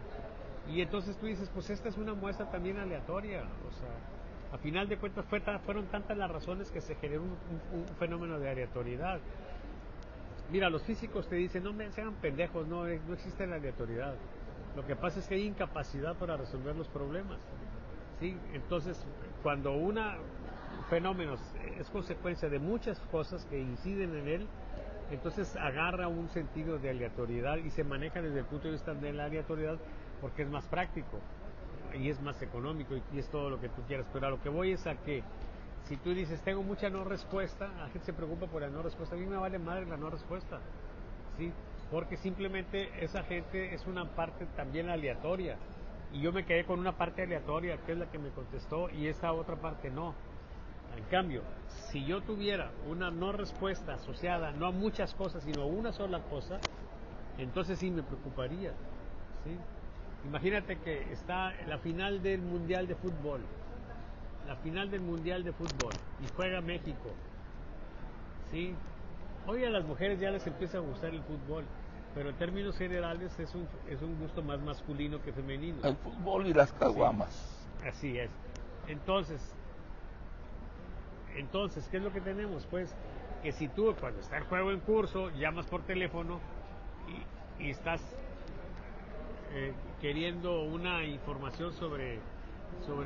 Y entonces tú dices, pues esta es una muestra también aleatoria, o sea, a final de cuentas fueron tantas las razones que se generó un fenómeno de aleatoriedad. Mira, los físicos te dicen, no me sean pendejos, no existe la aleatoriedad. Lo que pasa es que hay incapacidad para resolver los problemas, ¿sí? Entonces, cuando un fenómeno es consecuencia de muchas cosas que inciden en él, entonces agarra un sentido de aleatoriedad y se maneja desde el punto de vista de la aleatoriedad porque es más práctico y es más económico y es todo lo que tú quieras. Pero a lo que voy es a que si tú dices, tengo mucha no respuesta, la gente se preocupa por la no respuesta. A mí me vale madre la no respuesta, ¿sí? Porque simplemente esa gente es una parte también aleatoria. Y yo me quedé con una parte aleatoria, que es la que me contestó, y esa otra parte no. En cambio, si yo tuviera una no respuesta asociada no a muchas cosas, sino a una sola cosa, entonces sí me preocuparía, ¿sí? Imagínate que está la final del Mundial de Fútbol, y juega México, ¿sí? Hoy a las mujeres ya les empieza a gustar el fútbol, pero en términos generales es un gusto más masculino que femenino. El fútbol y las caguamas. Sí, así es. Entonces, ¿qué es lo que tenemos? Pues que si tú, cuando está el juego en curso, llamas por teléfono y estás queriendo una información sobre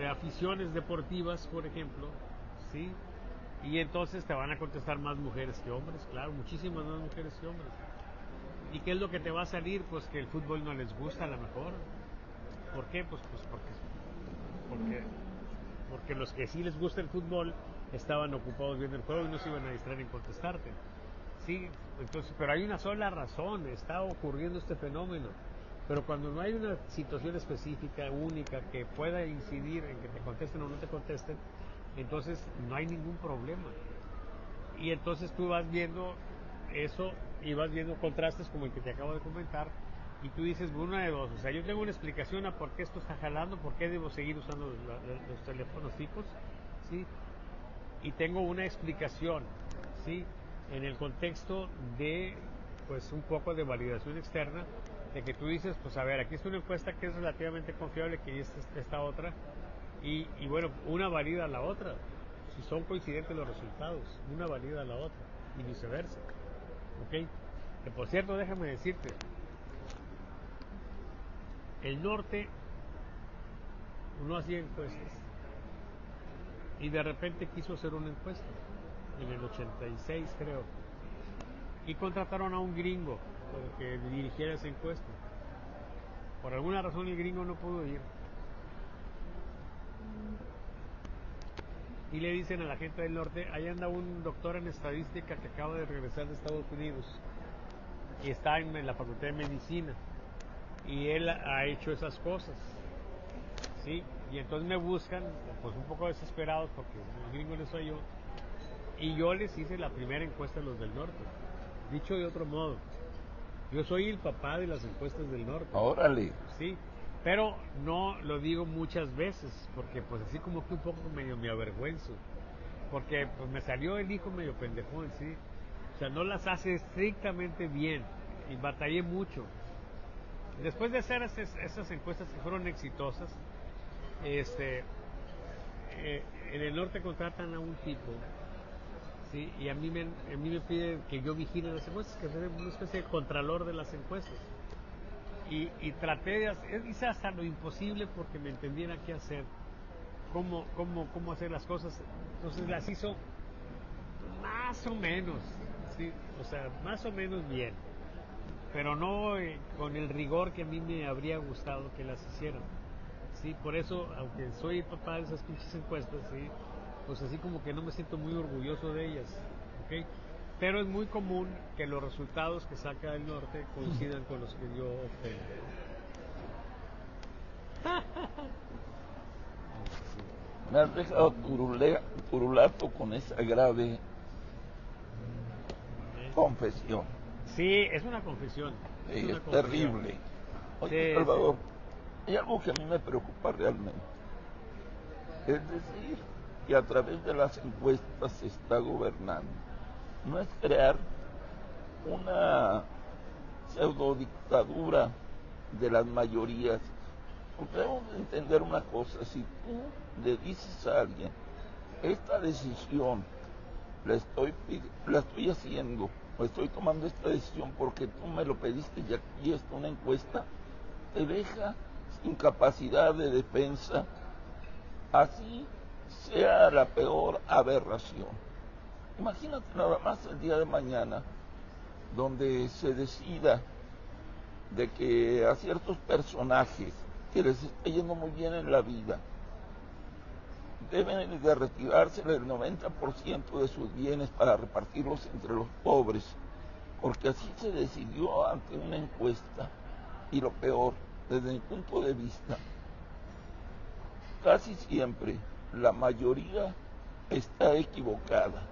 aficiones deportivas, por ejemplo, ¿sí? Y entonces te van a contestar más mujeres que hombres, claro, muchísimas más mujeres que hombres. ¿Y qué es lo que te va a salir? Pues que el fútbol no les gusta a lo mejor. ¿Por qué? Pues porque los que sí les gusta el fútbol estaban ocupados viendo el juego y no se iban a distraer en contestarte. Sí, entonces, pero hay una sola razón, está ocurriendo este fenómeno. Pero cuando no hay una situación específica, única, que pueda incidir en que te contesten o no te contesten, entonces no hay ningún problema. Y entonces tú vas viendo eso y vas viendo contrastes como el que te acabo de comentar y tú dices, una de dos, o sea, yo tengo una explicación a por qué esto está jalando, por qué debo seguir usando los teléfonos fijos, ¿sí? Y tengo una explicación, ¿sí? En el contexto de, pues, un poco de validación externa, de que tú dices, pues, a ver, aquí está una encuesta que es relativamente confiable, que es esta otra, y bueno, una valida a la otra. Si son coincidentes los resultados, una valida a la otra, y viceversa. ¿Ok? Que por cierto, déjame decirte, el norte no hacía encuestas, y de repente quiso hacer una encuesta, en el 86 creo, y contrataron a un gringo para que dirigiera esa encuesta. Por alguna razón el gringo no pudo ir. Y le dicen a la gente del norte, ahí anda un doctor en estadística que acaba de regresar de Estados Unidos y está en la Facultad de Medicina y él ha hecho esas cosas, ¿sí? Y entonces me buscan, pues un poco desesperados porque el gringo les soy yo, y yo les hice la primera encuesta a los del norte. Dicho de otro modo, yo soy el papá de las encuestas del norte. Órale. Sí, pero no lo digo muchas veces, porque pues así como que un poco medio me avergüenzo, porque pues me salió el hijo medio pendejón, ¿sí? O sea, no las hace estrictamente bien, y batallé mucho. Después de hacer esas encuestas que fueron exitosas, en el norte contratan a un tipo, ¿sí? Y a mí me pide que yo vigile las encuestas, que sea una especie de contralor de las encuestas. Y traté de hacer, hice hasta lo imposible porque me entendiera qué hacer, cómo hacer las cosas. Entonces las hizo más o menos, ¿sí? O sea, más o menos bien, pero no con el rigor que a mí me habría gustado que las hicieran. Sí, por eso, aunque soy papá de esas pinches encuestas, sí, pues así como que no me siento muy orgulloso de ellas, ¿ok? Pero es muy común que los resultados que saca el norte coincidan con los que yo obtengo. Me has dejado turulato con esa grave confesión. Sí, es una confesión. Es terrible. Oye, Sí, Salvador, hay algo que a mí me preocupa realmente. Es decir, que a través de las encuestas se está gobernando. No es crear una pseudodictadura de las mayorías. Porque debemos de entender una cosa, si tú le dices a alguien, esta decisión la estoy haciendo, o estoy tomando esta decisión porque tú me lo pediste y aquí está una encuesta, te deja sin capacidad de defensa, así sea la peor aberración. Imagínate nada más el día de mañana, donde se decida de que a ciertos personajes que les está yendo muy bien en la vida, deben de retirarse el 90% de sus bienes para repartirlos entre los pobres, porque así se decidió ante una encuesta. Y lo peor, desde mi punto de vista, casi siempre la mayoría está equivocada.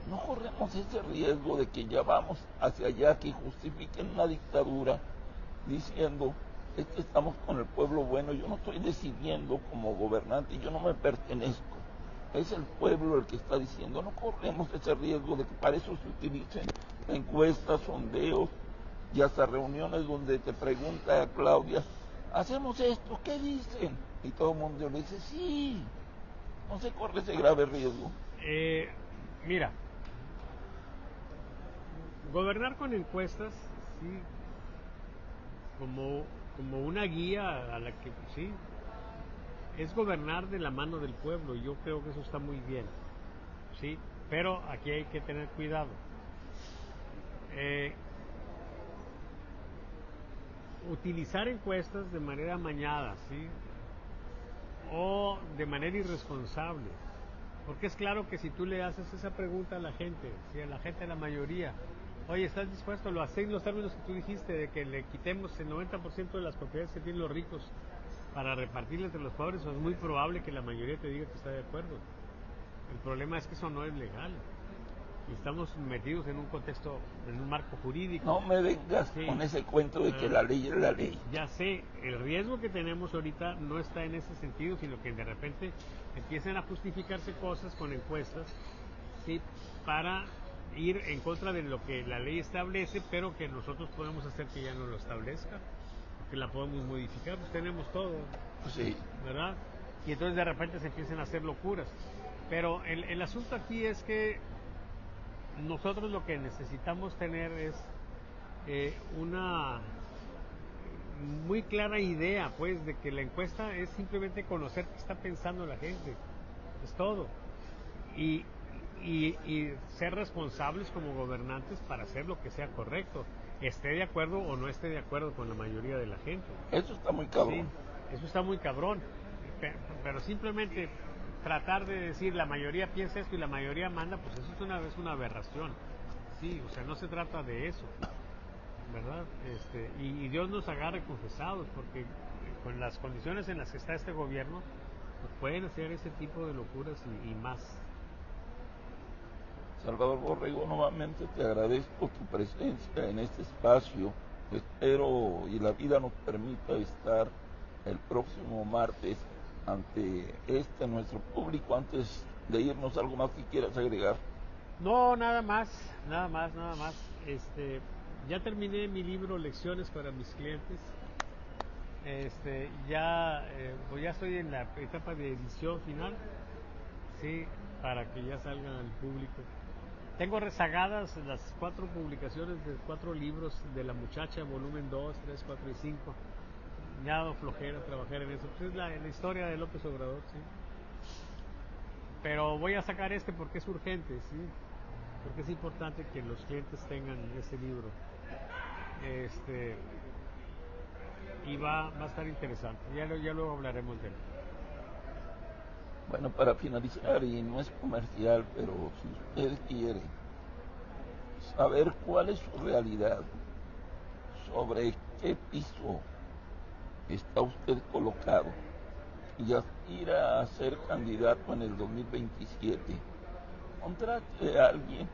No corremos ese riesgo de que ya vamos hacia allá, que justifiquen una dictadura diciendo, es que estamos con el pueblo bueno, yo no estoy decidiendo como gobernante, yo no me pertenezco. Es el pueblo el que está diciendo, no corremos ese riesgo de que para eso se utilicen encuestas, sondeos y hasta reuniones donde te pregunta a Claudia, hacemos esto, ¿qué dicen? Y todo el mundo le dice, sí, no se corre ese grave riesgo. Mira, gobernar con encuestas, sí, como una guía a la que, sí, es gobernar de la mano del pueblo. Yo creo que eso está muy bien, sí, pero aquí hay que tener cuidado. Utilizar encuestas de manera amañada, sí, o de manera irresponsable, porque es claro que si tú le haces esa pregunta a la gente, si a la gente, a la mayoría, oye, ¿estás dispuesto? Lo hacen los términos que tú dijiste, de que le quitemos el 90% de las propiedades que tienen los ricos para repartirle entre los pobres, es muy probable que la mayoría te diga que está de acuerdo. El problema es que eso no es legal. Y estamos metidos en un contexto, en un marco jurídico. No me vengas con ese cuento de que la ley es la ley. Ya sé, el riesgo que tenemos ahorita no está en ese sentido, sino que de repente empiezan a justificarse cosas con encuestas, ¿sí?, para ir en contra de lo que la ley establece, pero que nosotros podemos hacer que ya no lo establezca, que la podemos modificar, pues tenemos todo, sí, ¿verdad? Y entonces de repente se empiezan a hacer locuras. Pero el asunto aquí es que nosotros lo que necesitamos tener es una muy clara idea, pues, de que la encuesta es simplemente conocer qué está pensando la gente, es todo, y ser responsables como gobernantes para hacer lo que sea correcto, esté de acuerdo o no esté de acuerdo con la mayoría de la gente. Eso está muy cabrón. Sí, eso está muy cabrón, pero simplemente tratar de decir la mayoría piensa esto y la mayoría manda, pues eso es una aberración. Sí, o sea, no se trata de eso, ¿verdad? Y Dios nos agarre confesados, porque con las condiciones en las que está este gobierno, pues pueden hacer ese tipo de locuras y más. Salvador Borrego, nuevamente te agradezco tu presencia en este espacio. Espero y la vida nos permita estar el próximo martes ante nuestro público. Antes de irnos, ¿algo más que quieras agregar? No, nada más. Ya terminé mi libro Lecciones para mis clientes. Pues ya estoy en la etapa de edición final, sí, para que ya salgan al público. Tengo rezagadas las 4 publicaciones de 4 libros de La Muchacha, volumen 2, 3, 4 y 5. Me ha dado flojera trabajar en eso. Pues es la historia de López Obrador, sí. Pero voy a sacar porque es urgente, sí. Porque es importante que los clientes tengan ese libro. Y va a estar interesante. Ya luego hablaremos de él. Bueno, para finalizar, y no es comercial, pero si usted quiere saber cuál es su realidad, sobre qué piso está usted colocado y aspira a ser candidato en el 2027, contrate a alguien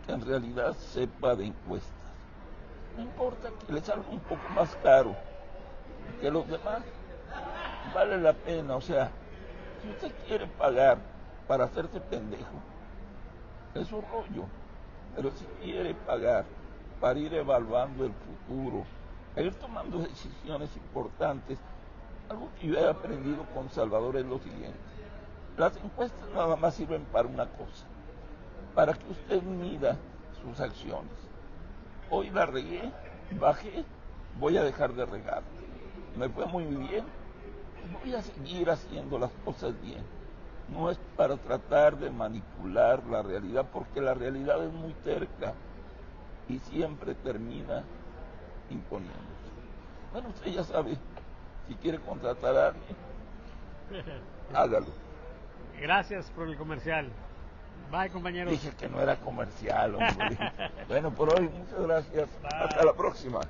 que en realidad sepa de encuestas. No importa que le salga un poco más caro que los demás, vale la pena. O sea, si usted quiere pagar para hacerse pendejo, es su rollo. Pero si quiere pagar para ir evaluando el futuro, a ir tomando decisiones importantes, algo que yo he aprendido con Salvador es lo siguiente: las encuestas nada más sirven para una cosa, para que usted mida sus acciones. Hoy la regué, bajé, voy a dejar de regar. Me fue muy bien, voy a seguir haciendo las cosas bien. No es para tratar de manipular la realidad, porque la realidad es muy terca y siempre termina imponiéndose. Bueno, usted ya sabe, si quiere contratar a alguien, hágalo. Gracias por el comercial. Bye, compañeros. Dije que no era comercial, hombre. Bueno, por hoy, muchas gracias. Bye. Hasta la próxima.